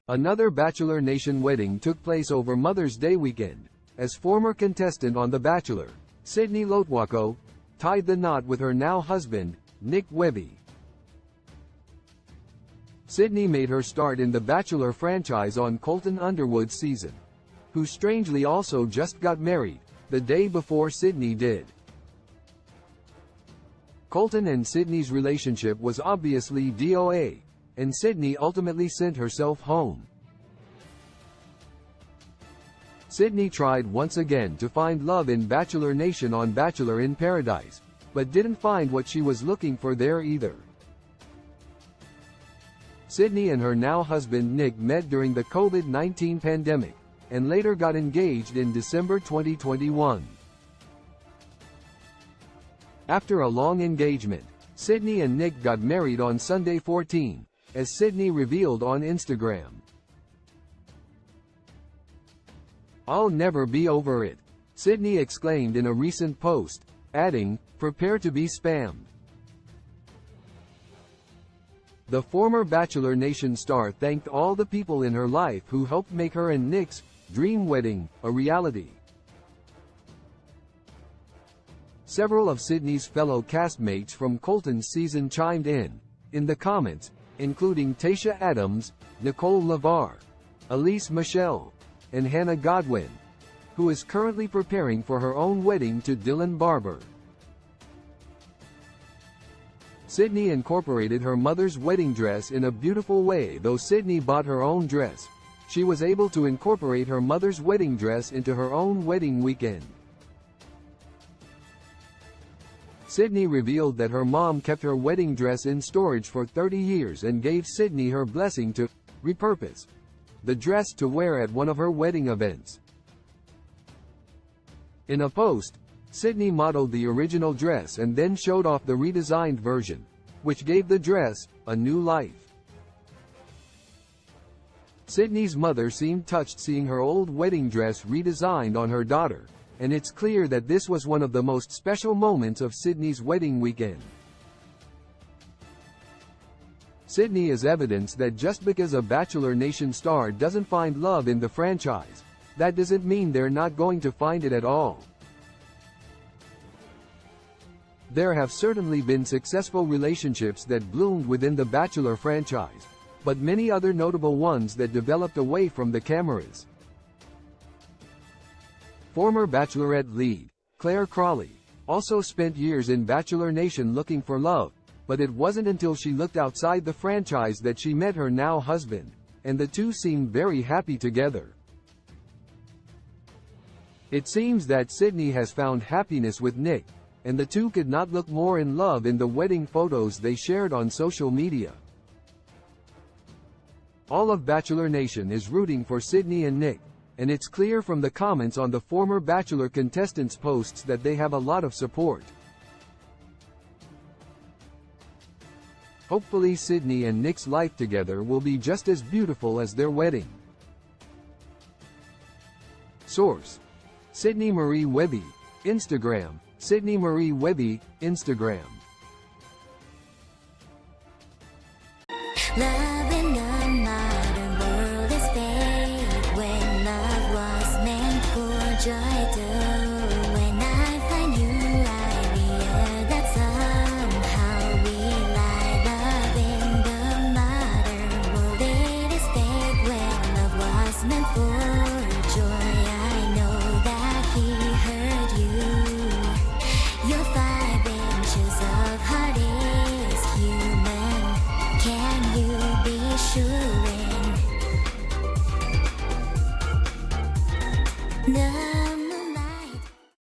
Another Bachelor Nation wedding took place over Mother's Day weekend, as former contestant on The Bachelor, Sydney Lotuaco, tied the knot with her now husband, Nick Wehby. Sydney made her start in the Bachelor franchise on Colton Underwood's season, who strangely also just got married, the day before Sydney did. Colton and Sydney's relationship was obviously DOA, and Sydney ultimately sent herself home. Sydney tried once again to find love in Bachelor Nation on Bachelor in Paradise, but didn't find what she was looking for there either. Sydney and her now husband Nick met during the COVID-19 pandemic, and later got engaged in December 2021. After a long engagement, Sydney and Nick got married on Sunday 14, as Sydney revealed on Instagram. "I'll never be over it," Sydney exclaimed in a recent post, adding, "Prepare to be spammed." The former Bachelor Nation star thanked all the people in her life who helped make her and Nick's dream wedding a reality. Several of Sydney's fellow castmates from Colton's season chimed in the comments, including Tayshia Adams, Nicole LeVar, Elise Michelle, and Hannah Godwin, who is currently preparing for her own wedding to Dylan Barber. Sydney incorporated her mother's wedding dress in a beautiful way. Though Sydney bought her own dress, she was able to incorporate her mother's wedding dress into her own wedding weekend. Sydney revealed that her mom kept her wedding dress in storage for 30 years and gave Sydney her blessing to repurpose the dress to wear at one of her wedding events. In a post, Sydney modeled the original dress and then showed off the redesigned version, which gave the dress a new life. Sydney's mother seemed touched seeing her old wedding dress redesigned on her daughter, and it's clear that this was one of the most special moments of Sydney's wedding weekend. Sydney is evidence that just because a Bachelor Nation star doesn't find love in the franchise, that doesn't mean they're not going to find it at all. There have certainly been successful relationships that bloomed within the Bachelor franchise, but many other notable ones that developed away from the cameras. Former Bachelorette lead, Claire Crawley, also spent years in Bachelor Nation looking for love, but it wasn't until she looked outside the franchise that she met her now husband, and the two seemed very happy together. It seems that Sydney has found happiness with Nick, and the two could not look more in love in the wedding photos they shared on social media. All of Bachelor Nation is rooting for Sydney and Nick, and it's clear from the comments on the former Bachelor contestants' posts that they have a lot of support. Hopefully Sydney and Nick's life together will be just as beautiful as their wedding. Source: Sydney Marie Wehby, Instagram, Sydney Marie Wehby, Instagram. Love in the modern world is fake when love was meant for joy too. When I find you, I realize that somehow we lie. Love in the modern world it is fake when love was meant for